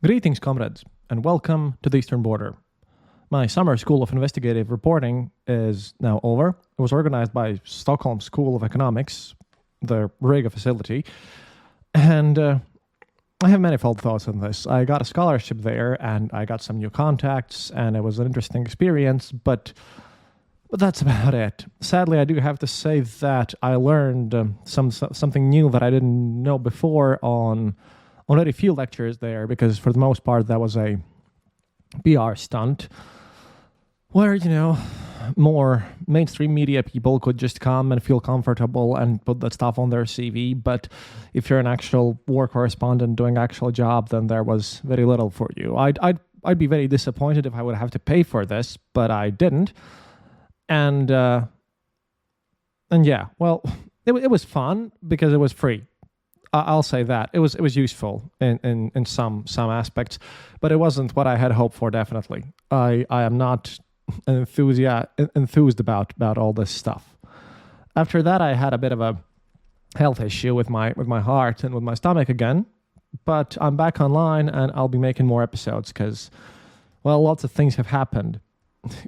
Greetings, comrades, and welcome to the Eastern Border. My summer School of Investigative Reporting is now over. It was organized by Stockholm School of Economics, the Riga facility, and I have manifold thoughts on this. I got a scholarship there, and I got some new contacts, and it was an interesting experience, but that's about it. Sadly, I do have to say that I learned something new that I didn't know before on very few lectures there, because for the most part that was a PR stunt where, more mainstream media people could just come and feel comfortable and put that stuff on their CV. But if you're an actual war correspondent doing actual job, then there was very little for you. I'd be very disappointed if I would have to pay for this, but I didn't. And yeah, well, it was fun because it was free. I'll say that it was useful in some aspects, but it wasn't what I had hoped for. Definitely, I am not enthused about all this stuff. After that, I had a bit of a health issue with my heart and with my stomach again, but I'm back online and I'll be making more episodes because, well, lots of things have happened.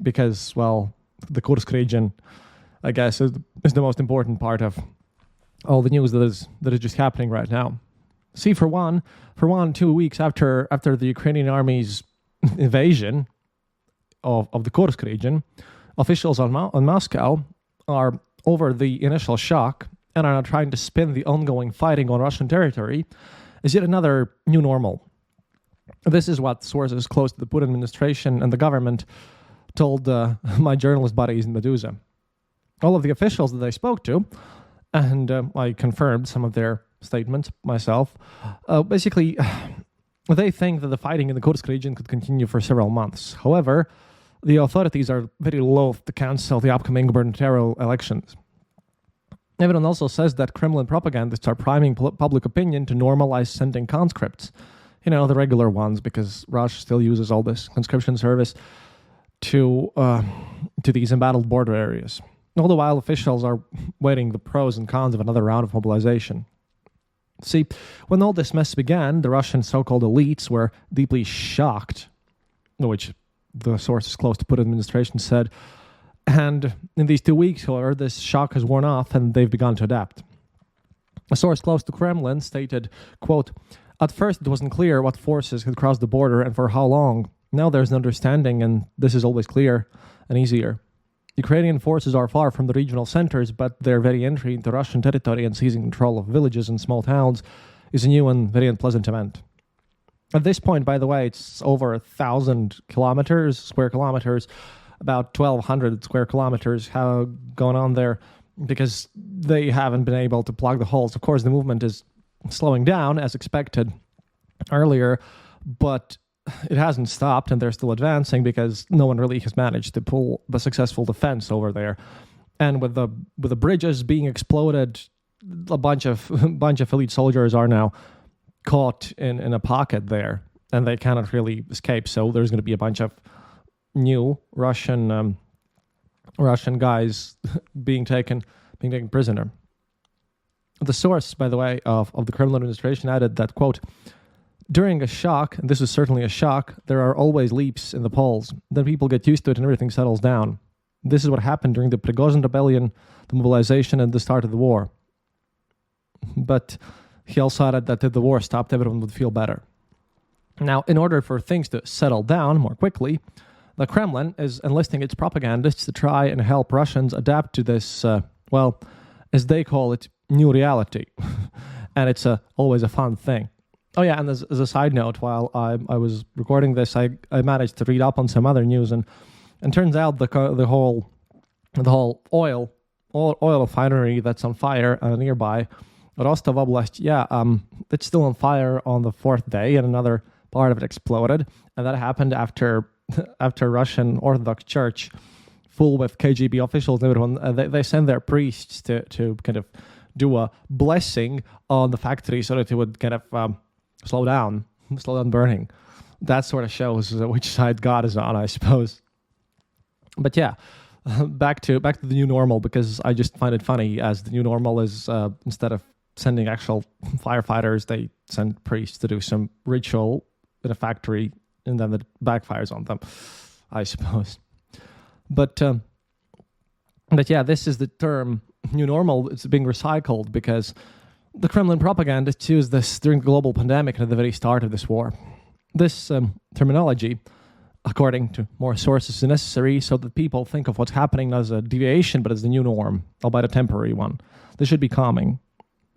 Because, well, the Kursk region, I guess, is the most important part of all the news that is just happening right now. See, for 2 weeks after the Ukrainian army's invasion of the Kursk region, officials on Moscow are over the initial shock and are now trying to spin the ongoing fighting on Russian territory as yet another new normal. This is what sources close to the Putin administration and the government told my journalist buddies in Medusa. All of the officials that I spoke to, and I confirmed some of their statements myself. Basically, they think that the fighting in the Kursk region could continue for several months. However, the authorities are very loath to cancel the upcoming gubernatorial elections. Everyone also says that Kremlin propagandists are priming public opinion to normalize sending conscripts. The regular ones, because Russia still uses all this conscription service to these embattled border areas. All the while, officials are weighing the pros and cons of another round of mobilization. See, when all this mess began, the Russian so-called elites were deeply shocked, which the sources close to Putin administration said. And in these 2 weeks, however, this shock has worn off and they've begun to adapt. A source close to Kremlin stated, quote, "At first it wasn't clear what forces had crossed the border and for how long. Now there's an understanding and this is always clear and easier. Ukrainian forces are far from the regional centers, but their very entry into Russian territory and seizing control of villages and small towns is a new and very unpleasant event." At this point, by the way, it's over 1,000 square kilometers, about 1,200 square kilometers going on there, because they haven't been able to plug the holes. Of course, the movement is slowing down as expected earlier, but it hasn't stopped, and they're still advancing because no one really has managed to pull the successful defense over there. And with the bridges being exploded, a bunch of elite soldiers are now caught in a pocket there, and they cannot really escape. So there's going to be a bunch of new Russian guys being taken prisoner. The source, by the way, of the Kremlin administration added that, quote, "During a shock, and this is certainly a shock, there are always leaps in the polls. Then people get used to it and everything settles down. This is what happened during the Prigozhin rebellion, the mobilization, and the start of the war." But he also added that if the war stopped, everyone would feel better. Now, in order for things to settle down more quickly, the Kremlin is enlisting its propagandists to try and help Russians adapt to this, as they call it, new reality. And it's always a fun thing. Oh yeah, and as a side note, while I was recording this, I managed to read up on some other news, and turns out the whole oil refinery that's on fire nearby Rostov Oblast, it's still on fire on the 4th day, and another part of it exploded, and that happened after Russian Orthodox Church, full with KGB officials and everyone, they sent their priests to kind of do a blessing on the factory so that it would kind of slow down burning. That sort of shows which side God is on, I suppose. But yeah, back to the new normal, because I just find it funny, as the new normal is instead of sending actual firefighters, they send priests to do some ritual in a factory and then it backfires on them, I suppose. But yeah, this is the term new normal. It's being recycled because the Kremlin propagandists used this during the global pandemic and at the very start of this war. This terminology, according to more sources, is necessary so that people think of what's happening not as a deviation, but as the new norm, albeit a temporary one. This should be calming.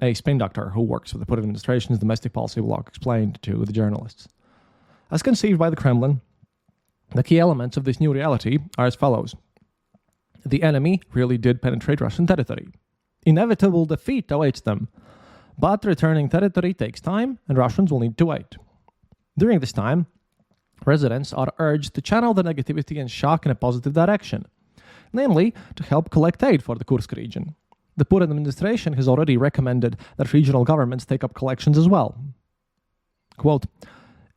A spin doctor who works with the Putin administration's domestic policy blog explained to the journalists. As conceived by the Kremlin, the key elements of this new reality are as follows. The enemy really did penetrate Russian territory. Inevitable defeat awaits them. But returning territory takes time, and Russians will need to wait. During this time, residents are urged to channel the negativity and shock in a positive direction, namely to help collect aid for the Kursk region. The Putin administration has already recommended that regional governments take up collections as well. Quote,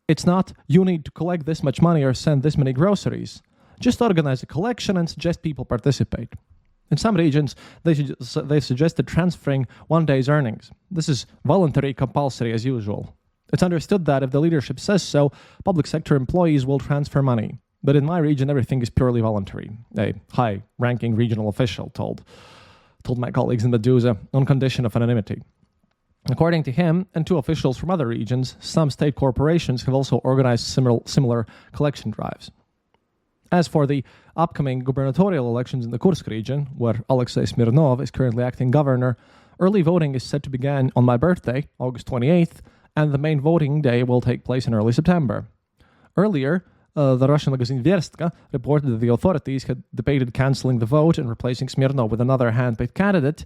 it's not, you need to collect this much money or send this many groceries. Just organize a collection and suggest people participate. In some regions, they've suggested transferring one day's earnings. This is voluntary, compulsory as usual. It's understood that if the leadership says so, public sector employees will transfer money. But in my region, everything is purely voluntary, a high-ranking regional official told my colleagues in Medusa on condition of anonymity. According to him and two officials from other regions, some state corporations have also organized similar collection drives. As for the upcoming gubernatorial elections in the Kursk region, where Alexei Smirnov is currently acting governor, early voting is set to begin on my birthday, August 28th, and the main voting day will take place in early September. Earlier, the Russian magazine Verstka reported that the authorities had debated cancelling the vote and replacing Smirnov with another hand-picked candidate.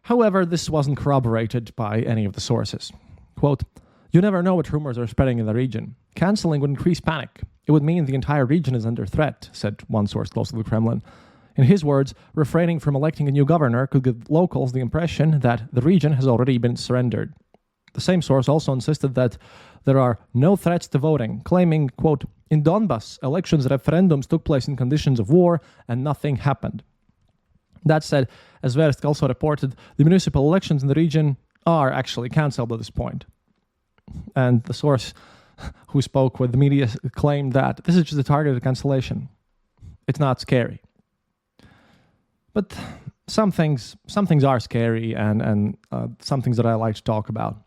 However, this wasn't corroborated by any of the sources. Quote, you never know what rumors are spreading in the region. Cancelling would increase panic. It would mean the entire region is under threat, said one source close to the Kremlin. In his words, refraining from electing a new governor could give locals the impression that the region has already been surrendered. The same source also insisted that there are no threats to voting, claiming, quote, in Donbass, elections and referendums took place in conditions of war and nothing happened. That said, as Versk also reported, the municipal elections in the region are actually cancelled at this point. And the source who spoke with the media claimed that this is just a targeted cancellation. It's not scary. But some things are scary and some things that I like to talk about.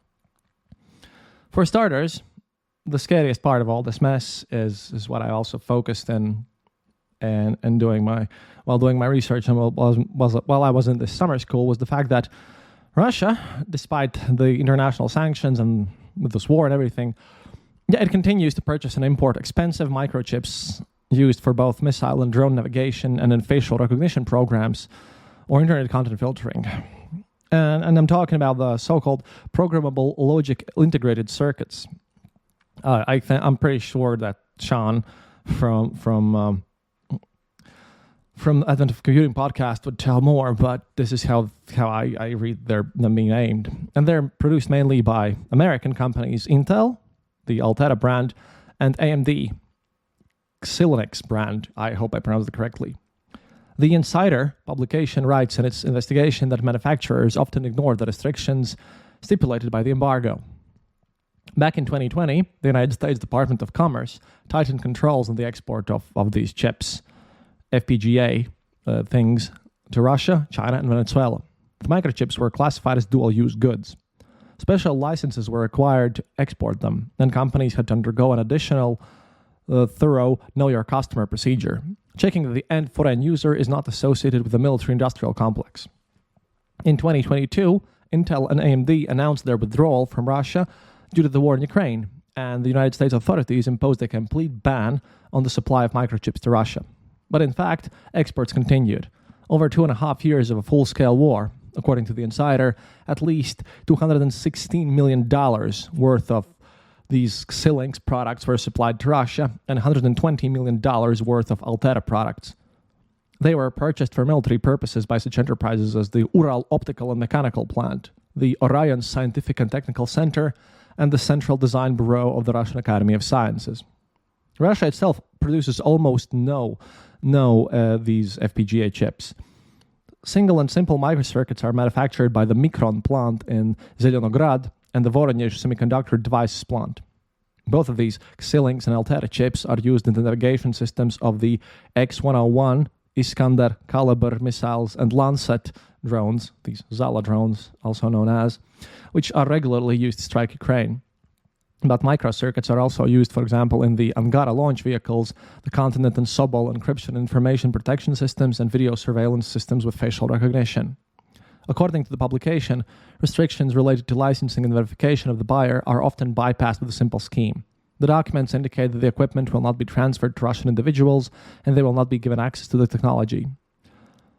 For starters, the scariest part of all this mess is what I also focused in and doing my research and while I was in this summer school was the fact that Russia, despite the international sanctions and with this war and everything, it continues to purchase and import expensive microchips used for both missile and drone navigation and in facial recognition programs or internet content filtering. And I'm talking about the so-called programmable logic integrated circuits. I'm pretty sure that Sean from Advent of Computing podcast would tell more, but this is how I read them being named. And they're produced mainly by American companies Intel, the Altera brand, and AMD, Xilinx brand. I hope I pronounced it correctly. The Insider publication writes in its investigation that manufacturers often ignore the restrictions stipulated by the embargo. Back in 2020, the United States Department of Commerce tightened controls on the export of these chips, FPGA things, to Russia, China, and Venezuela. The microchips were classified as dual-use goods. Special licenses were required to export them, and companies had to undergo an additional thorough know-your-customer procedure, checking that the end foreign user is not associated with the military-industrial complex. In 2022, Intel and AMD announced their withdrawal from Russia due to the war in Ukraine, and the United States authorities imposed a complete ban on the supply of microchips to Russia. But in fact, exports continued. Over 2.5 years of a full-scale war, according to the Insider, at least $216 million worth of these Xilinx products were supplied to Russia, and $120 million worth of Altera products. They were purchased for military purposes by such enterprises as the Ural Optical and Mechanical Plant, the Orion Scientific and Technical Center, and the Central Design Bureau of the Russian Academy of Sciences. Russia itself produces almost no these FPGA chips. Single and simple microcircuits are manufactured by the Micron plant in Zelenograd and the Voronezh Semiconductor Devices plant. Both of these, Xilinx and Altera chips, are used in the navigation systems of the X-101, Iskander, Kalibr missiles, and Lancet drones, these Zala drones, also known as, which are regularly used to strike Ukraine. But microcircuits are also used, for example, in the Angara launch vehicles, the Continent and Sobol encryption information protection systems, and video surveillance systems with facial recognition. According to the publication, restrictions related to licensing and verification of the buyer are often bypassed with a simple scheme. The documents indicate that the equipment will not be transferred to Russian individuals, and they will not be given access to the technology.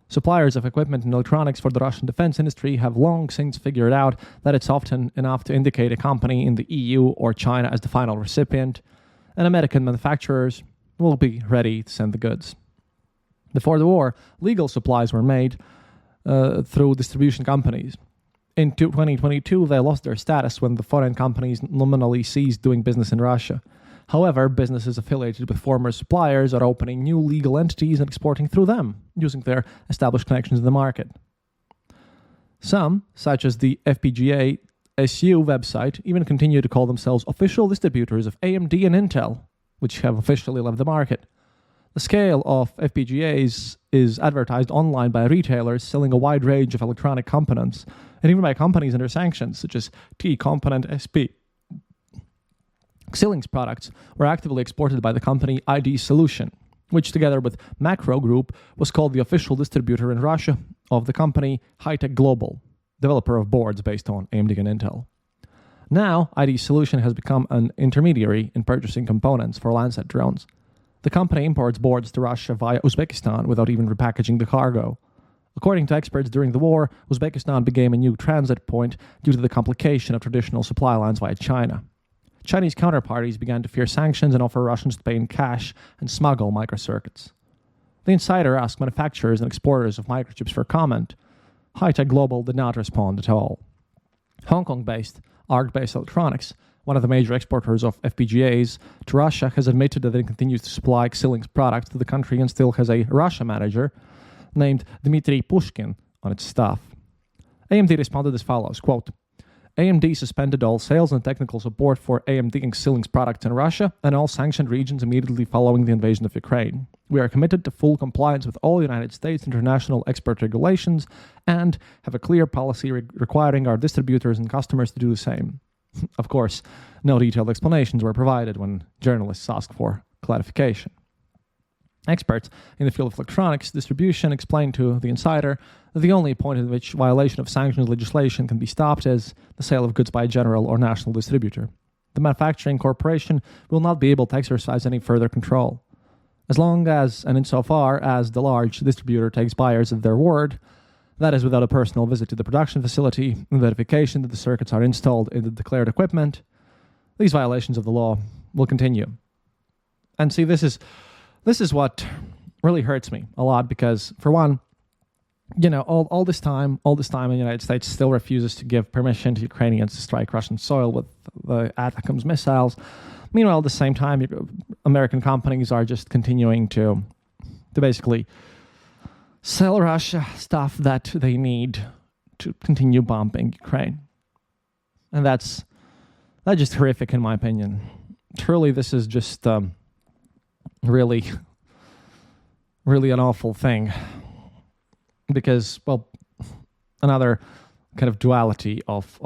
Suppliers of equipment and electronics for the Russian defense industry have long since figured out that it's often enough to indicate a company in the EU or China as the final recipient, and American manufacturers will be ready to send the goods. Before the war, legal supplies were made through distribution companies. In 2022, they lost their status when the foreign companies nominally ceased doing business in Russia. However, businesses affiliated with former suppliers are opening new legal entities and exporting through them, using their established connections in the market. Some, such as the FPGA SU website, even continue to call themselves official distributors of AMD and Intel, which have officially left the market. The scale of FPGAs is advertised online by retailers selling a wide range of electronic components, and even by companies under sanctions, such as T-Component SP. Xilinx products were actively exported by the company ID Solution, which together with Macro Group was called the official distributor in Russia of the company High-Tech Global, developer of boards based on AMD and Intel. Now, ID Solution has become an intermediary in purchasing components for Lancet drones. The company imports boards to Russia via Uzbekistan without even repackaging the cargo. According to experts, during the war, Uzbekistan became a new transit point due to the complication of traditional supply lines via China. Chinese counterparties began to fear sanctions and offer Russians to pay in cash and smuggle microcircuits. The Insider asked manufacturers and exporters of microchips for comment. High-Tech Global did not respond at all. Hong Kong-based ARC-based Electronics, one of the major exporters of FPGAs to Russia, has admitted that it continues to supply Xilinx products to the country and still has a Russia manager named Dmitry Pushkin on its staff. AMD responded as follows, quote, AMD suspended all sales and technical support for AMD and Xilinx products in Russia and all sanctioned regions immediately following the invasion of Ukraine. We are committed to full compliance with all United States international export regulations and have a clear policy requiring our distributors and customers to do the same. Of course, no detailed explanations were provided when journalists asked for clarification. Experts in the field of electronics distribution explained to The Insider that the only point at which violation of sanctions legislation can be stopped is the sale of goods by a general or national distributor. The manufacturing corporation will not be able to exercise any further control. As long as and insofar as the large distributor takes buyers at their word, that is without a personal visit to the production facility and verification that the circuits are installed in the declared equipment, these violations of the law will continue. And see, this is what really hurts me a lot because, for one, all this time, the United States still refuses to give permission to Ukrainians to strike Russian soil with the ATACMS missiles. Meanwhile, at the same time, American companies are just continuing to basically sell Russia stuff that they need to continue bombing Ukraine. And that's just horrific in my opinion. Truly, this is just really an awful thing. Because, well, another kind of duality of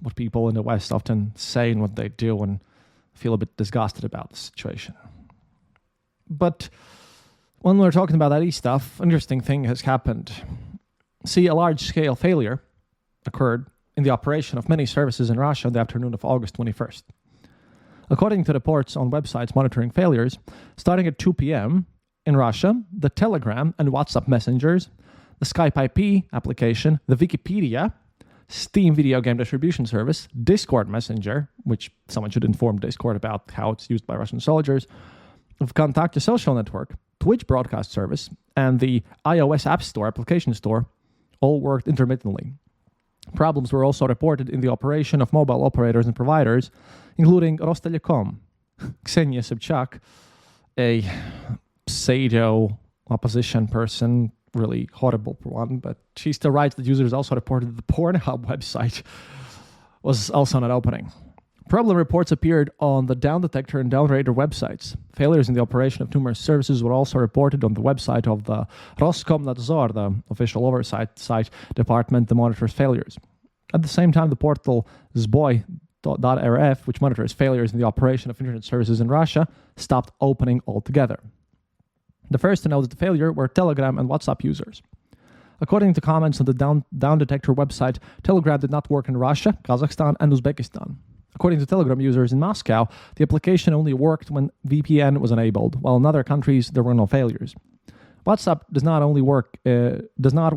what people in the West often say and what they do and feel a bit disgusted about the situation. But when we're talking about that stuff, an interesting thing has happened. See, a large-scale failure occurred in the operation of many services in Russia on the afternoon of August 21st. According to reports on websites monitoring failures, starting at 2 p.m. in Russia, the Telegram and WhatsApp messengers, the Skype IP application, the Wikipedia, Steam video game distribution service, Discord Messenger, which someone should inform Discord about how it's used by Russian soldiers, Vkontakte social network, Twitch broadcast service, and the iOS App Store application store all worked intermittently. Problems were also reported in the operation of mobile operators and providers, including Rostelecom. Ksenia Sobchak, a pseudo opposition person, really horrible for one, but she still writes that users also reported that the Pornhub website was also not opening. Problem reports appeared on the Down Detector and Down Radar websites. Failures in the operation of numerous services were also reported on the website of the Roskomnadzor, the official oversight site department that monitors failures. At the same time, the portal zboy.rf, which monitors failures in the operation of internet services in Russia, stopped opening altogether. The first to notice the failure were Telegram and WhatsApp users. According to comments on the Down Detector website, Telegram did not work in Russia, Kazakhstan, and Uzbekistan. According to Telegram users in Moscow, the application only worked when VPN was enabled, while in other countries there were no failures. WhatsApp does not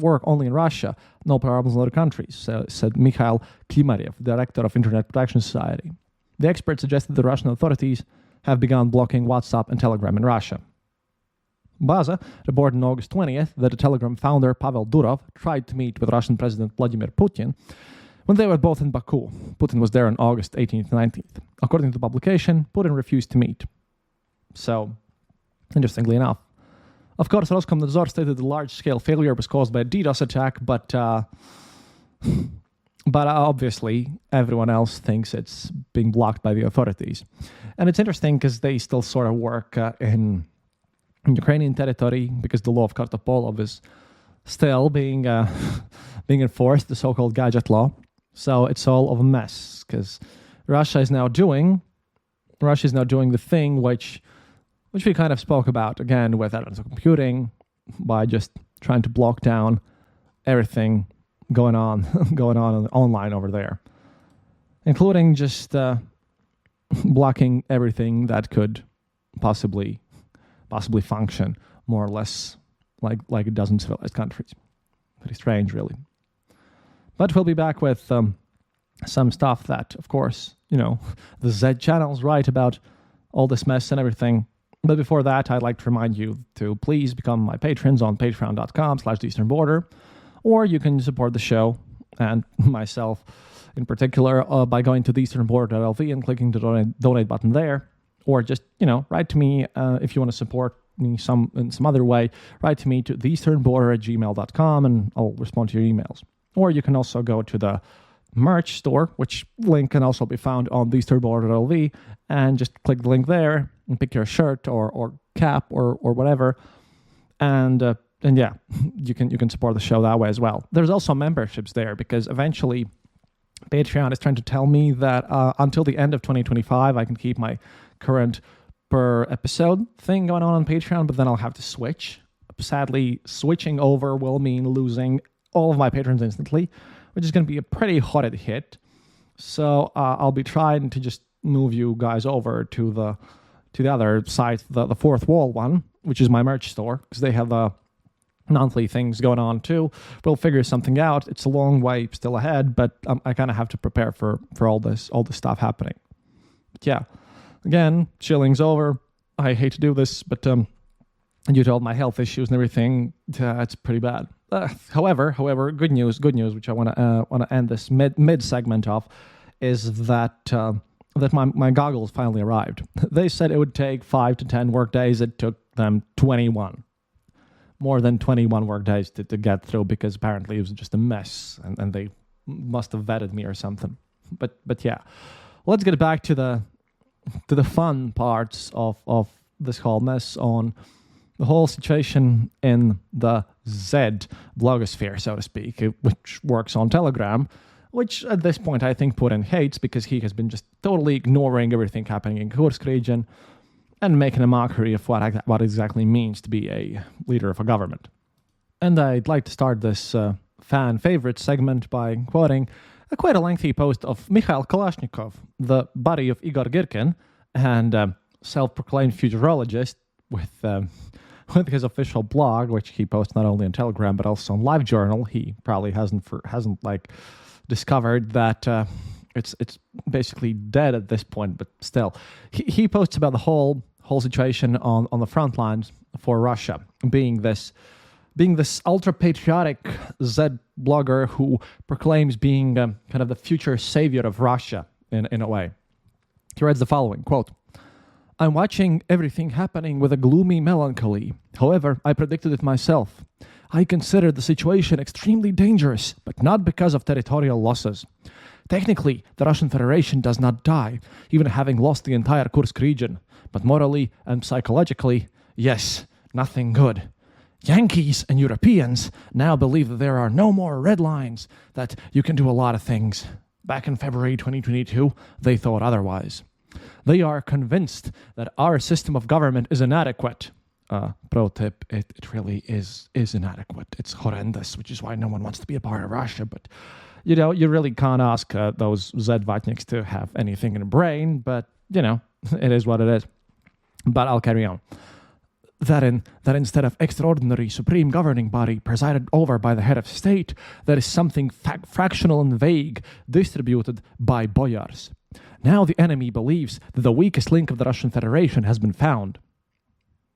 work only in Russia, no problems in other countries, said Mikhail Klimarev, director of Internet Protection Society. The expert suggested the Russian authorities have begun blocking WhatsApp and Telegram in Russia. Baza reported on August 20th that the Telegram founder Pavel Durov tried to meet with Russian President Vladimir Putin when they were both in Baku. Putin was there on August 18th and 19th. According to the publication, Putin refused to meet. So, interestingly enough. Of course, Roskomnadzor stated the large-scale failure was caused by a DDoS attack, but obviously everyone else thinks it's being blocked by the authorities. And it's interesting because they still sort of work in Ukrainian territory because the law of Kartopolov is still being enforced, the so-called gadget law. So it's all of a mess because Russia is now doing the thing which we kind of spoke about again with advanced computing by just trying to block down everything going on online over there, including just blocking everything that could possibly function more or less like it does in civilized countries. Pretty strange, really. But we'll be back with some stuff that, of course, the Z channels write about all this mess and everything. But before that, I'd like to remind you to please become my patrons on patreon.com/theeasternborder, or you can support the show and myself in particular by going to theeasternborder.lv and clicking the donate button there, or just, write to me if you want to support me in some other way. Write to me to theeasternborder@gmail.com and I'll respond to your emails. Or you can also go to the merch store, which link can also be found on theeasternborder.lv, and just click the link there and pick your shirt or cap or whatever. And yeah, you can support the show that way as well. There's also memberships there because eventually Patreon is trying to tell me that until the end of 2025, I can keep my current per episode thing going on Patreon, but then I'll have to switch. Sadly, switching over will mean losing all of my patrons instantly, which is going to be a pretty hard hit. So I'll be trying to just move you guys over to the other site, the Fourth Wall one, which is my merch store, because they have monthly things going on too. We'll figure something out. It's a long way still ahead, but I kind of have to prepare for all this stuff happening. But yeah, again, chilling's over. I hate to do this, but due to all my health issues and everything, it's pretty bad. However, good news, which I want to end this mid segment of, is that my goggles finally arrived. They said it would take 5 to 10 work days. It took them 21, more than 21 work days to get through, because apparently it was just a mess, and they must have vetted me or something. But yeah, let's get back to the fun parts of this whole mess on the whole situation in the Z blogosphere, so to speak, which works on Telegram, which at this point I think Putin hates because he has been just totally ignoring everything happening in Kursk region and making a mockery of what exactly means to be a leader of a government. And I'd like to start this fan favorite segment by quoting quite a lengthy post of Mikhail Kalashnikov, the buddy of Igor Girkin and self-proclaimed futurologist with his official blog, which he posts not only on Telegram but also on LiveJournal. He probably hasn't discovered that it's basically dead at this point, but still, he posts about the whole situation on the front lines for Russia, being this ultra patriotic Z blogger who proclaims being kind of the future savior of Russia in a way. He writes the following, quote, "I'm watching everything happening with a gloomy melancholy. However, I predicted it myself. I consider the situation extremely dangerous, but not because of territorial losses. Technically, the Russian Federation does not die, even having lost the entire Kursk region. But morally and psychologically, yes, nothing good. Yankees and Europeans now believe that there are no more red lines, that you can do a lot of things. Back in February 2022, they thought otherwise. They are convinced that our system of government is inadequate. Pro tip, it really is inadequate. It's horrendous, which is why no one wants to be a part of Russia. But, you really can't ask those Zedvatniks to have anything in the brain, but, it is what it is. But I'll carry on. That instead of extraordinary supreme governing body presided over by the head of state, there is something fractional and vague distributed by boyars. Now the enemy believes that the weakest link of the Russian Federation has been found.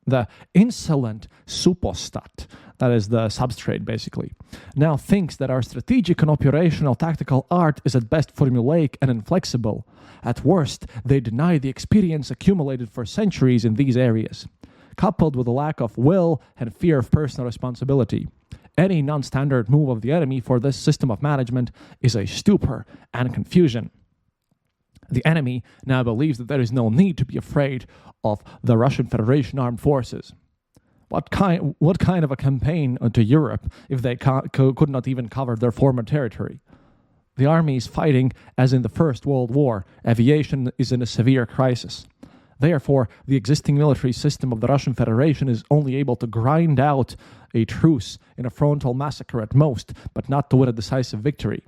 The insolent suppostat, that is the substrate basically, now thinks that our strategic and operational tactical art is at best formulaic and inflexible. At worst, they deny the experience accumulated for centuries in these areas, coupled with a lack of will and fear of personal responsibility. Any non-standard move of the enemy for this system of management is a stupor and confusion. The enemy now believes that there is no need to be afraid of the Russian Federation armed forces. What kind of a campaign to Europe if they could not even cover their former territory? The army is fighting as in the First World War. Aviation is in a severe crisis. Therefore, the existing military system of the Russian Federation is only able to grind out a truce in a frontal massacre at most, but not to win a decisive victory.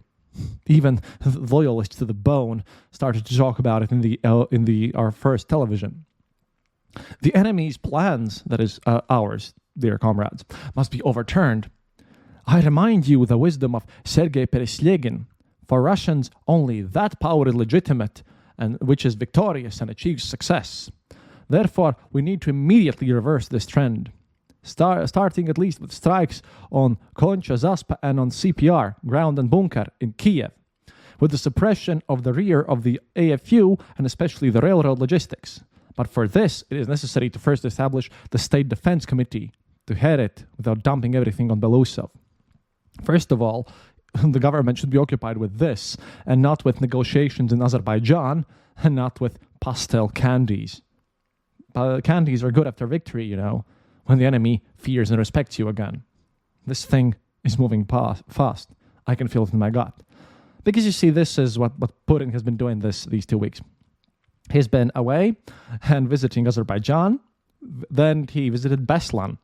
Even loyalists to the bone started to talk about it in our first television. The enemy's plans, that is ours, dear comrades, must be overturned. I remind you the wisdom of Sergei Pereslegin. For Russians, only that power is legitimate, and which is victorious and achieves success. Therefore, we need to immediately reverse this trend, starting at least with strikes on Koncha Zaspa and on CPR, ground and bunker, in Kiev, with the suppression of the rear of the AFU and especially the railroad logistics. But for this, it is necessary to first establish the State Defense Committee to head it without dumping everything on Belousov. First of all, the government should be occupied with this, and not with negotiations in Azerbaijan, and not with pastel candies. Candies are good after victory, when the enemy fears and respects you again. This thing is moving fast. I can feel it in my gut. Because you see, this is what Putin has been doing these 2 weeks. He's been away and visiting Azerbaijan. Then he visited Beslan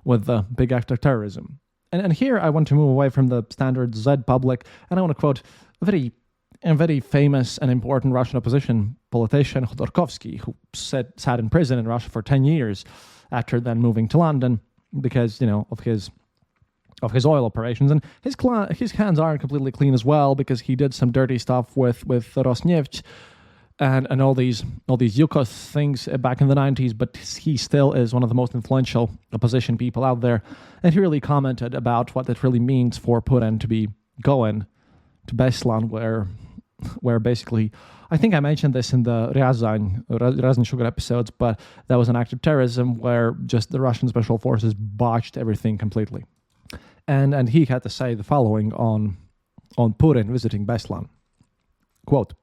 with the big act of terrorism. And here I want to move away from the standard Z public, and I want to quote a very famous and important Russian opposition politician, Khodorkovsky, who sat in prison in Russia for 10 years after then moving to London because, of his oil operations. And his hands aren't completely clean as well, because he did some dirty stuff with Rosneft and all these Yukos things back in the 90s, but he still is one of the most influential opposition people out there. And he really commented about what it really means for Putin to be going to Beslan, where basically, I think I mentioned this in the Ryazan Sugar episodes, but that was an act of terrorism where just the Russian special forces botched everything completely. And he had to say the following on Putin visiting Beslan. Quote,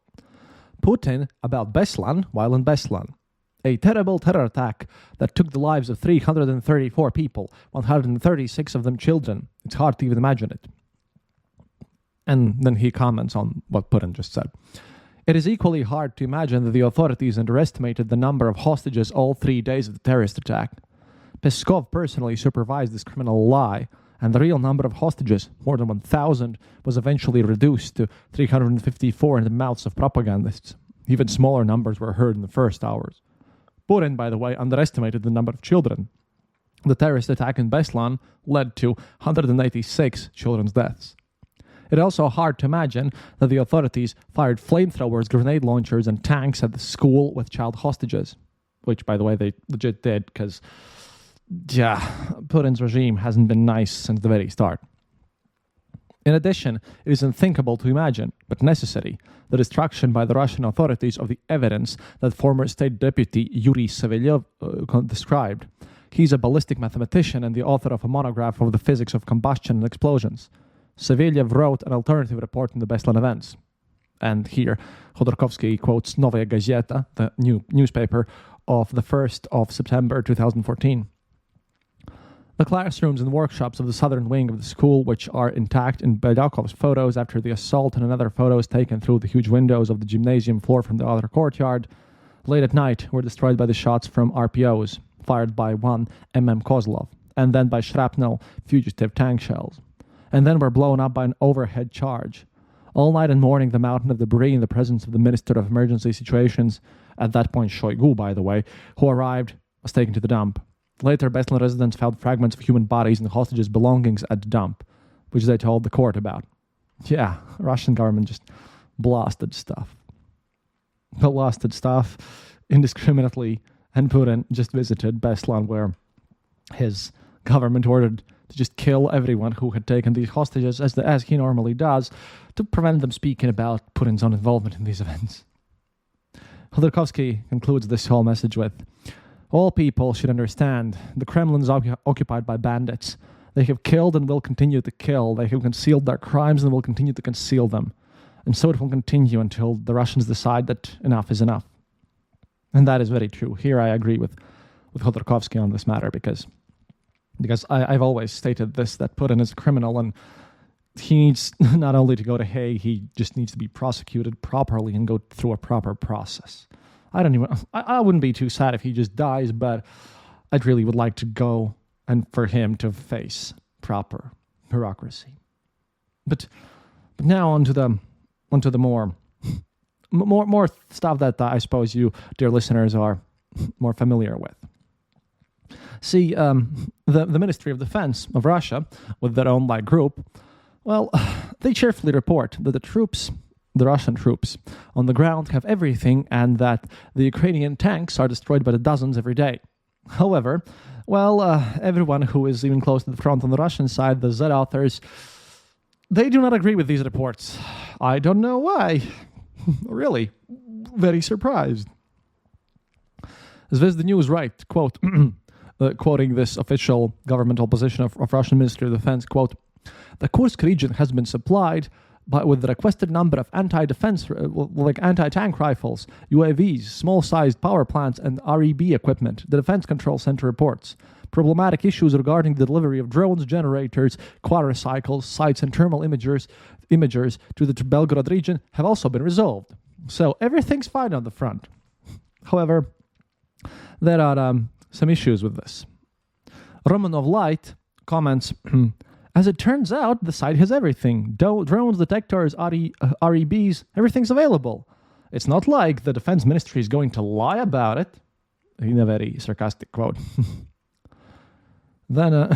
Putin about Beslan while in Beslan. A terrible terror attack that took the lives of 334 people, 136 of them children. It's hard to even imagine it. And then he comments on what Putin just said. It is equally hard to imagine that the authorities underestimated the number of hostages all 3 days of the terrorist attack. Peskov personally supervised this criminal lie, and the real number of hostages, more than 1,000, was eventually reduced to 354 in the mouths of propagandists. Even smaller numbers were heard in the first hours. Putin, by the way, underestimated the number of children. The terrorist attack in Beslan led to 186 children's deaths. It is also hard to imagine that the authorities fired flamethrowers, grenade launchers, and tanks at the school with child hostages, which, by the way, they legit did, because Putin's regime hasn't been nice since the very start. In addition, it is unthinkable to imagine, but necessary, the destruction by the Russian authorities of the evidence that former State Deputy Yuri Savelyev described. He's a ballistic mathematician and the author of a monograph of the physics of combustion and explosions. Savelyev wrote an alternative report on the Beslan events. And here, Khodorkovsky quotes Novaya Gazeta, the newspaper, of the 1st of September 2014. The classrooms and workshops of the southern wing of the school, which are intact in Belyakov's photos after the assault and another photos taken through the huge windows of the gymnasium floor from the other courtyard, late at night were destroyed by the shots from RPOs, fired by one MM Kozlov, and then by shrapnel fugitive tank shells, and then were blown up by an overhead charge. All night and morning, the mountain of debris in the presence of the Minister of Emergency Situations, at that point Shoigu, by the way, who arrived, was taken to the dump. Later, Beslan residents found fragments of human bodies and hostages' belongings at the dump, which they told the court about. Yeah, Russian government just blasted stuff. Indiscriminately, and Putin just visited Beslan, where his government ordered to just kill everyone who had taken these hostages, as he normally does, to prevent them speaking about Putin's own involvement in these events. Khodorkovsky concludes this whole message with, all people should understand, the Kremlin is occupied by bandits. They have killed and will continue to kill. They have concealed their crimes and will continue to conceal them. And so it will continue until the Russians decide that enough is enough. And that is very true. Here I agree with Khodorkovsky on this matter because I've always stated this, that Putin is a criminal and he needs not only to go to Hague, he just needs to be prosecuted properly and go through a proper process. I wouldn't be too sad if he just dies, but I'd really would like to go and for him to face proper bureaucracy. But now onto the more stuff that I suppose you, dear listeners, are more familiar with. See, the Ministry of Defense of Russia, with their own group, well, they cheerfully report that the Russian troops on the ground have everything and that the Ukrainian tanks are destroyed by the dozens every day. However, everyone who is even close to the front on the Russian side, the Z authors, they do not agree with these reports. I don't know why. Really, very surprised. Zvezda News write, quote, quoting this official governmental position of Russian Ministry of Defense, quote, the Kursk region has been supplied with the requested number of anti-tank rifles, UAVs, small-sized power plants, and REB equipment, the Defense Control Center reports. Problematic issues regarding the delivery of drones, generators, quadricycles, sites, and thermal imagers to the Belgorod region have also been resolved. So everything's fine on the front. However, there are some issues with this. Romanov Light comments, as it turns out, the site has everything. Drones, detectors, REBs, everything's available. It's not like the Defense Ministry is going to lie about it. In a very sarcastic quote. Then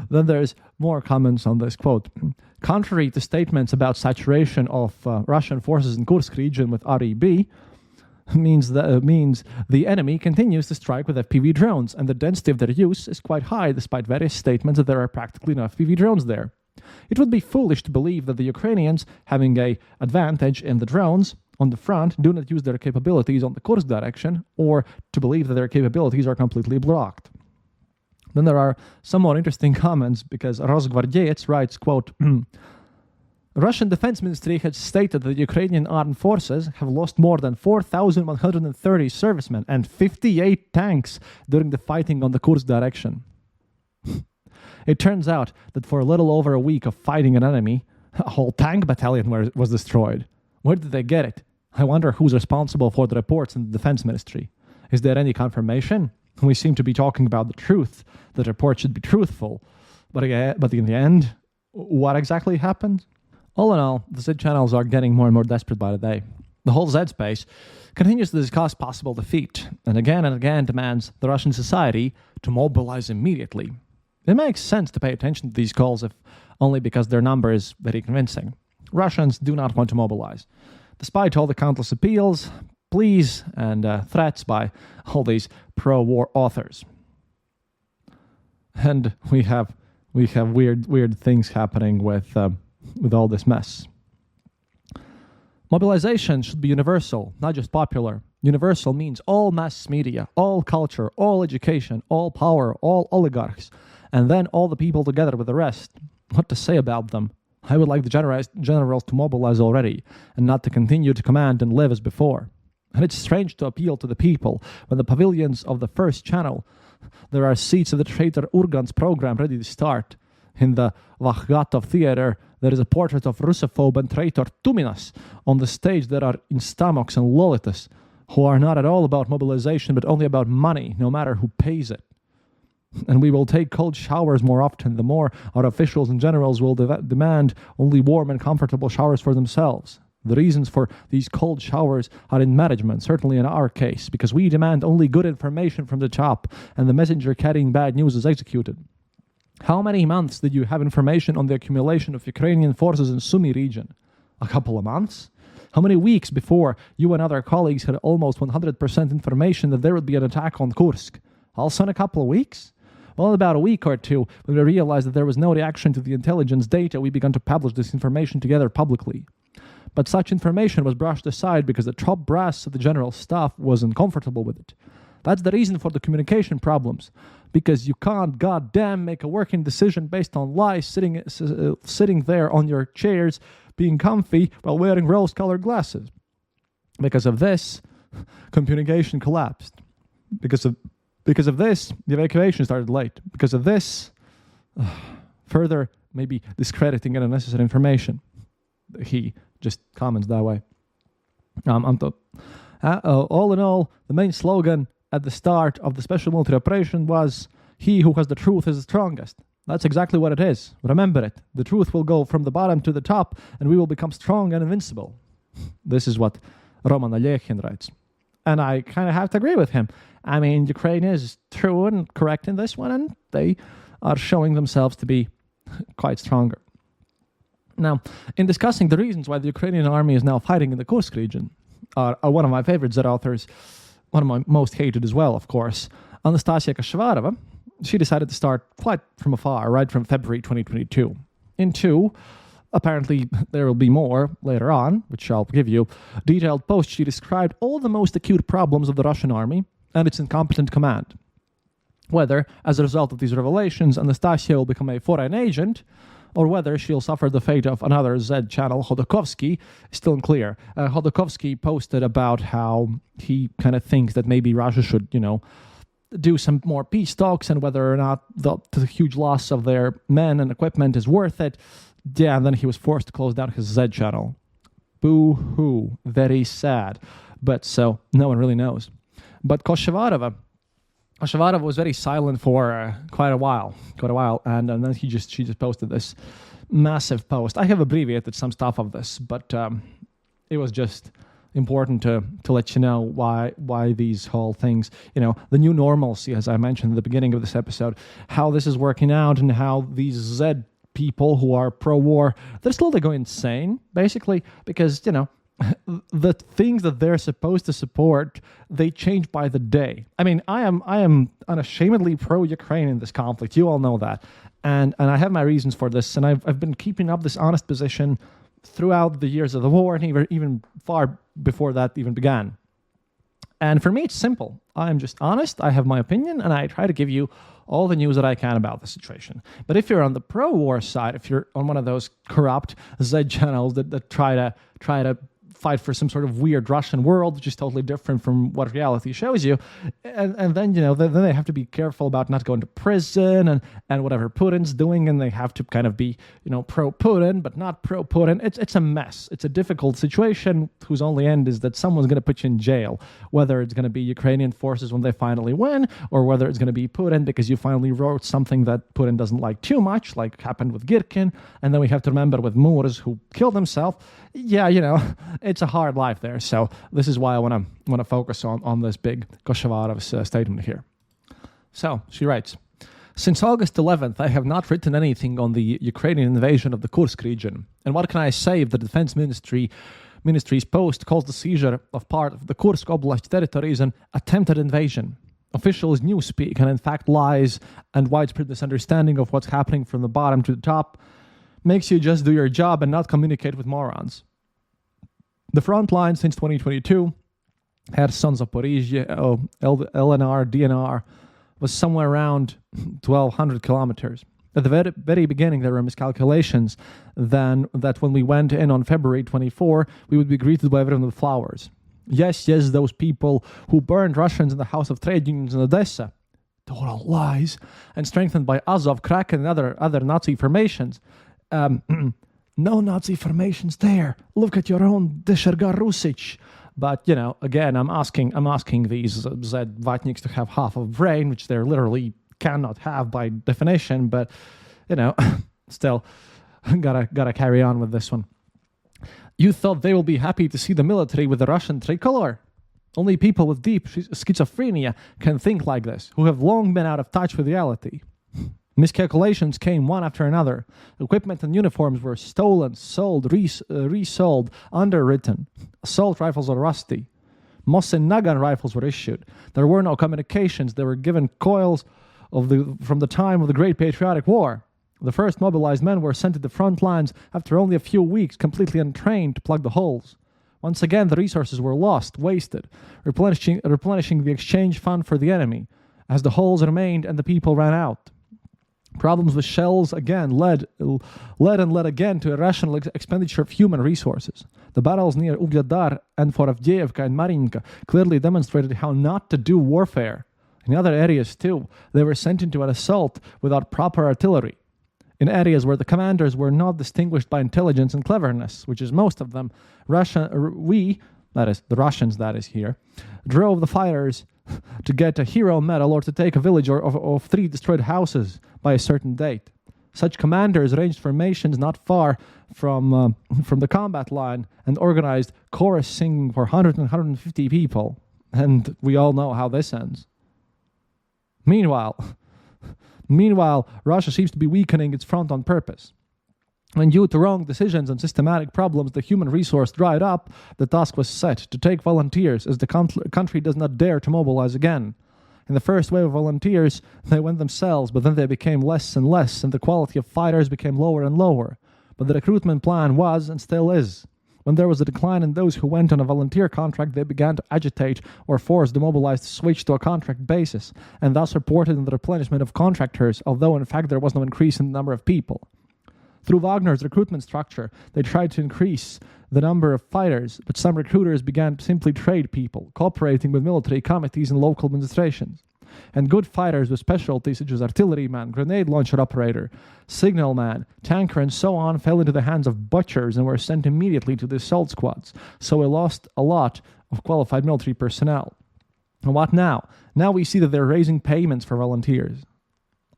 there's more comments on this quote. Contrary to statements about saturation of Russian forces in Kursk region with REB, means the enemy continues to strike with FPV drones, and the density of their use is quite high, despite various statements that there are practically no FPV drones there. It would be foolish to believe that the Ukrainians, having an advantage in the drones on the front, do not use their capabilities on the Kursk direction, or to believe that their capabilities are completely blocked. Then there are some more interesting comments, because Rosgvardeyets writes, quote, Russian Defense Ministry has stated that the Ukrainian armed forces have lost more than 4,130 servicemen and 58 tanks during the fighting on the Kursk direction. It turns out that for a little over a week of fighting an enemy, a whole tank battalion was destroyed. Where did they get it? I wonder who's responsible for the reports in the Defense Ministry. Is there any confirmation? We seem to be talking about the truth. The report should be truthful. But in the end, what exactly happened? All in all, the Z channels are getting more and more desperate by the day. The whole Z space continues to discuss possible defeat, and again demands the Russian society to mobilize immediately. It makes sense to pay attention to these calls, if only because their number is very convincing. Russians do not want to mobilize, despite all the countless appeals, pleas, and threats by all these pro-war authors. And we have weird things happening with all this mess. Mobilization should be universal, not just popular. Universal means all mass media, all culture, all education, all power, all oligarchs, and then all the people together with the rest. What to say about them? I would like the generals to mobilize already and not to continue to command and live as before. And it's strange to appeal to the people when the pavilions of the first channel, there are seats of the traitor Urgan's program ready to start. In the Vakhgatov theater, there is a portrait of Russophobe and traitor Tuminas. On the stage, there are Instamox and Lolitas, who are not at all about mobilization, but only about money, no matter who pays it. And we will take cold showers more often, the more our officials and generals will demand only warm and comfortable showers for themselves. The reasons for these cold showers are in management, certainly in our case, because we demand only good information from the top, and the messenger carrying bad news is executed. How many months did you have information on the accumulation of Ukrainian forces in Sumy region? A couple of months? How many weeks before you and other colleagues had almost 100% information that there would be an attack on Kursk? Also in a couple of weeks? Well, about a week or two, when we realized that there was no reaction to the intelligence data, we began to publish this information together publicly. But such information was brushed aside because the top brass of the general staff wasn't comfortable with it. That's the reason for the communication problems. Because you can't goddamn make a working decision based on lies, sitting there on your chairs, being comfy while wearing rose-colored glasses. Because of this, communication collapsed. Because of this, the evacuation started late. Because of this, further maybe discrediting and unnecessary information. He just comments that way. All in all, the main slogan at the start of the special military operation was, "He who has the truth is the strongest." That's exactly what it is. Remember it. The truth will go from the bottom to the top, and we will become strong and invincible. This is what Roman Alechin writes. And I kind of have to agree with him. I mean, Ukraine is true and correct in this one, and they are showing themselves to be quite stronger. Now, in discussing the reasons why the Ukrainian army is now fighting in the Kursk region, are one of my favorite Z authors, one of my most hated as well, of course, Anastasia Kashvarova. She decided to start quite from afar, right from February 2022. In two, apparently there will be more later on, which I'll give you, detailed post, she described all the most acute problems of the Russian army and its incompetent command. Whether, as a result of these revelations, Anastasia will become a foreign agent, or whether she'll suffer the fate of another Z channel, Khodorkovsky, is still unclear. Khodorkovsky posted about how he kind of thinks that maybe Russia should, do some more peace talks, and whether or not the huge loss of their men and equipment is worth it. Yeah, and then he was forced to close down his Z channel. Boo-hoo. Very sad. But so, no one really knows. But Kashvarova was very silent for quite a while, and then she just posted this massive post. I have abbreviated some stuff of this, but it was just important to let you know why these whole things, the new normalcy, as I mentioned at the beginning of this episode, how this is working out, and how these Z people who are pro-war, they're slowly going insane, basically, because, the things that they're supposed to support, they change by the day. I mean, I am unashamedly pro-Ukraine in this conflict. You all know that. And I have my reasons for this. And I've been keeping up this honest position throughout the years of the war, and even far before that even began. And for me, it's simple. I'm just honest. I have my opinion, and I try to give you all the news that I can about the situation. But if you're on the pro-war side, if you're on one of those corrupt Z channels that try to fight for some sort of weird Russian world, which is totally different from what reality shows you, and then then they have to be careful about not going to prison and whatever Putin's doing, and they have to kind of be pro-Putin but not pro-Putin. It's a mess. It's a difficult situation whose only end is that someone's going to put you in jail, whether it's going to be Ukrainian forces when they finally win, or whether it's going to be Putin because you finally wrote something that Putin doesn't like too much, like happened with Girkin, and then we have to remember with Murs, who killed himself. Yeah, it's a hard life there. So this is why I want to focus on this big Kashvarov's statement here. So she writes, "Since August 11th, I have not written anything on the Ukrainian invasion of the Kursk region. And what can I say if the Defense Ministry's post calls the seizure of part of the Kursk Oblast territories an attempted invasion? Officials newspeak and in fact lies and widespread misunderstanding of what's happening from the bottom to the top makes you just do your job and not communicate with morons. The front line since 2022, Kherson, Zaporizhia, LNR, DNR, was somewhere around 1,200 kilometers. At the very beginning, there were miscalculations then that when we went in on February 24, we would be greeted by everyone with flowers. Yes, those people who burned Russians in the House of Trade Unions in Odessa. Total lies. And strengthened by Azov, Kraken, and other Nazi formations. No Nazi formations there. Look at your own Deshergar Rusic. But, again, I'm asking these Z Vatniks to have half of brain, which they literally cannot have by definition. But, still, gotta carry on with this one. You thought they will be happy to see the military with the Russian tricolor? Only people with deep schizophrenia can think like this, who have long been out of touch with reality. Miscalculations came one after another. Equipment and uniforms were stolen, sold, resold, underwritten. Assault rifles were rusty. Mosin Nagant rifles were issued. There were no communications. They were given coils from the time of the Great Patriotic War. The first mobilized men were sent to the front lines after only a few weeks, completely untrained to plug the holes. Once again, the resources were lost, wasted, replenishing the exchange fund for the enemy, as the holes remained and the people ran out. Problems with shells again led again to irrational expenditure of human resources. The battles near Ugledar and for Avdiivka and Marinka clearly demonstrated how not to do warfare. In other areas too, they were sent into an assault without proper artillery. In areas where the commanders were not distinguished by intelligence and cleverness, which is most of them, the Russians here, drove the fighters to get a hero medal or to take a village of 3 destroyed houses by a certain date. Such commanders arranged formations not far from the combat line and organized chorus singing for 100 and 150 people. And we all know how this ends. Meanwhile, Russia seems to be weakening its front on purpose. When due to wrong decisions and systematic problems, the human resource dried up, the task was set to take volunteers, as the country does not dare to mobilize again. In the first wave of volunteers, they went themselves, but then they became less and less, and the quality of fighters became lower and lower. But the recruitment plan was, and still is. When there was a decline in those who went on a volunteer contract, they began to agitate or force the mobilized to switch to a contract basis, and thus reported in the replenishment of contractors, although in fact there was no increase in the number of people. Through Wagner's recruitment structure, they tried to increase the number of fighters, but some recruiters began to simply trade people, cooperating with military committees and local administrations. And good fighters with specialties such as artilleryman, grenade launcher operator, signalman, tanker, and so on fell into the hands of butchers and were sent immediately to the assault squads. So we lost a lot of qualified military personnel. And what now? Now we see that they're raising payments for volunteers.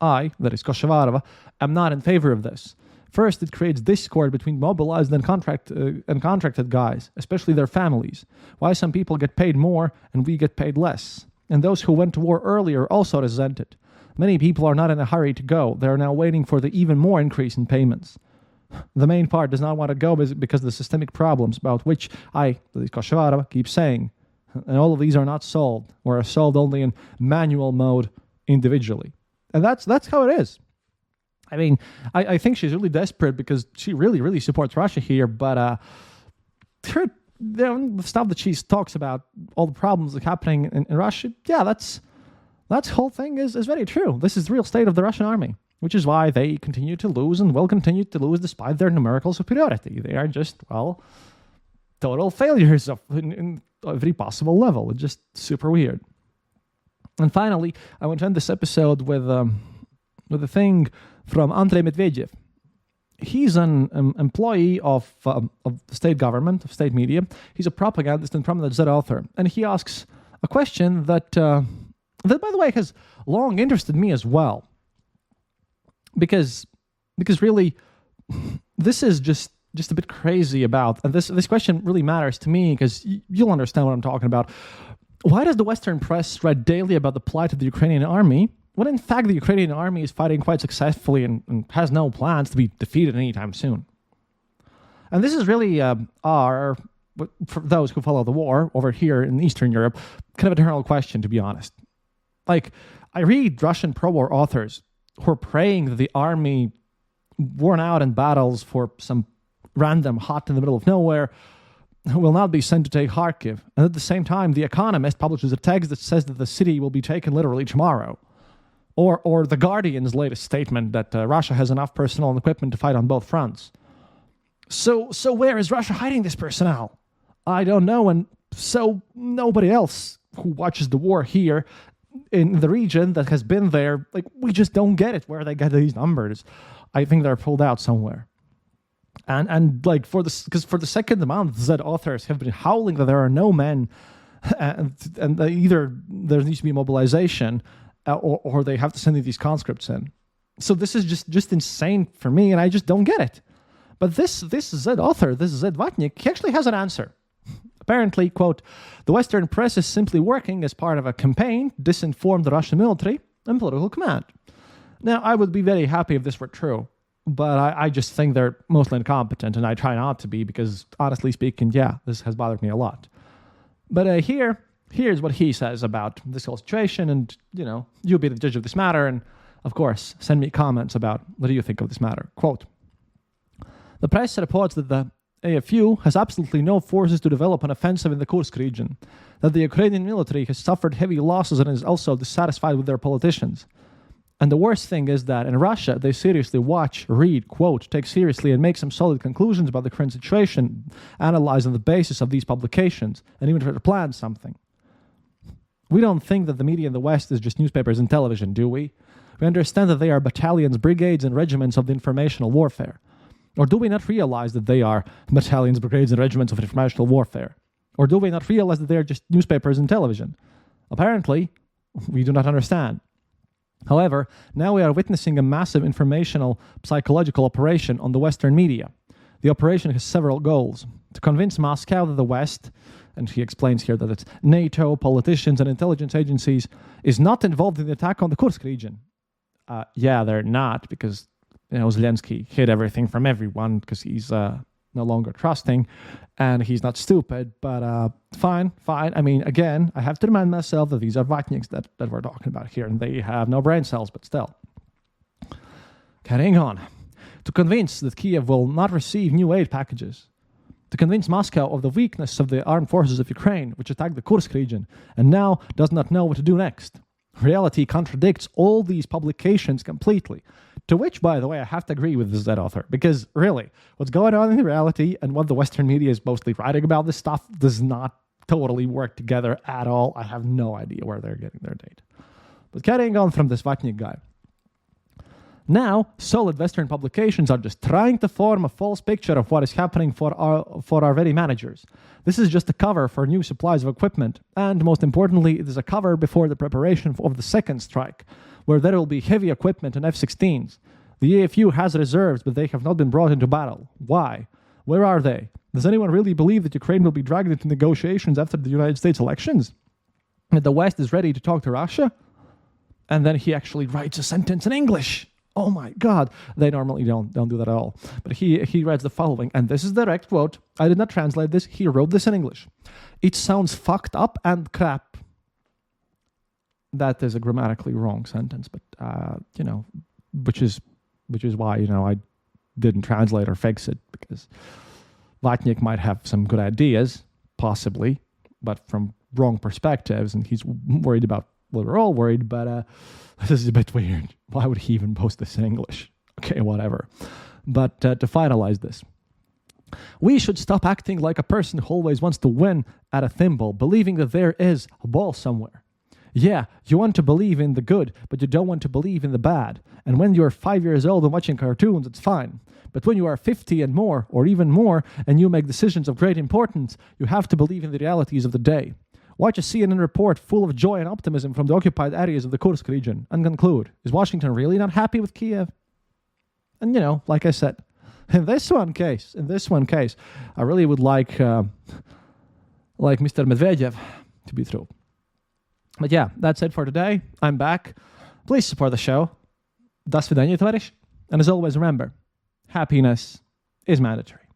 I, that is Koshevarova, am not in favor of this. First, it creates discord between mobilized and contracted guys, especially their families. Why some people get paid more and we get paid less. And those who went to war earlier also resent it. Many people are not in a hurry to go. They are now waiting for the even more increase in payments. The main part does not want to go because of the systemic problems about which I, Koshevarova, keep saying. And all of these are not solved, or are solved only in manual mode individually. And that's how it is. I mean, I think she's really desperate because she really, really supports Russia here, but the stuff that she talks about, all the problems that are happening in Russia, yeah, that whole thing is very true. This is the real state of the Russian army, which is why they continue to lose and will continue to lose despite their numerical superiority. They are just, total failures in every possible level. It's just super weird. And finally, I want to end this episode with a thing from Andrei Medvedev. He's an employee of the state government, of state media. He's a propagandist and prominent Z author. And he asks a question that, by the way, has long interested me as well. Because really, this is just a bit crazy about, and this question really matters to me because you'll understand what I'm talking about. Why does the Western press write daily about the plight of the Ukrainian army, when in fact the Ukrainian army is fighting quite successfully and has no plans to be defeated anytime soon? And this is really for those who follow the war over here in Eastern Europe, kind of an eternal question, to be honest. Like, I read Russian pro-war authors who are praying that the army, worn out in battles for some random hut in the middle of nowhere, will not be sent to take Kharkiv. And at the same time, The Economist publishes a text that says that the city will be taken literally tomorrow. Or The Guardian's latest statement that Russia has enough personnel and equipment to fight on both fronts. So where is Russia hiding this personnel? I don't know, and so nobody else who watches the war here in the region that has been there, like, we just don't get it, where they get these numbers. I think they're pulled out somewhere. And like, for the second month, Z authors have been howling that there are no men, and either there needs to be mobilization, or they have to send these conscripts in. So this is just insane for me, and I just don't get it. But this Z author, this Z Vatnik, he actually has an answer. Apparently, quote, the Western press is simply working as part of a campaign to disinform the Russian military and political command. Now, I would be very happy if this were true, but I just think they're mostly incompetent, and I try not to be, because honestly speaking, yeah, this has bothered me a lot. But here's what he says about this whole situation, and, you'll be the judge of this matter, and, of course, send me comments about what do you think of this matter. Quote, the press reports that the AFU has absolutely no forces to develop an offensive in the Kursk region, that the Ukrainian military has suffered heavy losses and is also dissatisfied with their politicians. And the worst thing is that in Russia, they seriously watch, read, quote, take seriously and make some solid conclusions about the current situation, analyze on the basis of these publications, and even try to plan something. We don't think that the media in the West is just newspapers and television, do we? We understand that they are battalions, brigades, and regiments of the informational warfare. Or do we not realize that they are battalions, brigades, and regiments of informational warfare? Or do we not realize that they are just newspapers and television? Apparently, we do not understand. However, now we are witnessing a massive informational psychological operation on the Western media. The operation has several goals: to convince Moscow that the West, and he explains here that it's NATO, politicians, and intelligence agencies, is not involved in the attack on the Kursk region. Yeah, they're not, because Zelensky hid everything from everyone because he's no longer trusting, and he's not stupid, but fine. I mean, again, I have to remind myself that these are Vatniks that we're talking about here, and they have no brain cells, but still. Carrying on. To convince that Kiev will not receive new aid packages. To convince Moscow of the weakness of the armed forces of Ukraine, which attacked the Kursk region, and now does not know what to do next. Reality contradicts all these publications completely. To which, by the way, I have to agree with this Z author, because really, what's going on in reality and what the Western media is mostly writing about this stuff does not totally work together at all. I have no idea where they're getting their data. But carrying on from this Vatnik guy. Now, solid Western publications are just trying to form a false picture of what is happening for our very managers. This is just a cover for new supplies of equipment, and most importantly, it is a cover before the preparation of the second strike, where there will be heavy equipment and F-16s. The AFU has reserves, but they have not been brought into battle. Why? Where are they? Does anyone really believe that Ukraine will be dragged into negotiations after the United States elections? That the West is ready to talk to Russia? And then he actually writes a sentence in English. Oh my God. They normally don't do that at all. But he writes the following, and this is the direct quote. I did not translate this. He wrote this in English. It sounds fucked up and crap. That is a grammatically wrong sentence, but, which is why, I didn't translate or fix it, because Vatnik might have some good ideas, possibly, but from wrong perspectives, and he's worried about what we're all worried, but this is a bit weird. Why would he even post this in English? Okay, whatever. But to finalize this, we should stop acting like a person who always wants to win at a thimble, believing that there is a ball somewhere. Yeah, you want to believe in the good, but you don't want to believe in the bad. And when you're 5 years old and watching cartoons, it's fine. But when you are 50 and more, or even more, and you make decisions of great importance, you have to believe in the realities of the day. Watch a CNN report full of joy and optimism from the occupied areas of the Kursk region and conclude, is Washington really not happy with Kiev? And, like I said, in this one case, I really would like Mr. Medvedev to be through. But yeah, that's it for today. I'm back. Please support the show. До свидания, товарищ. And as always, remember, happiness is mandatory.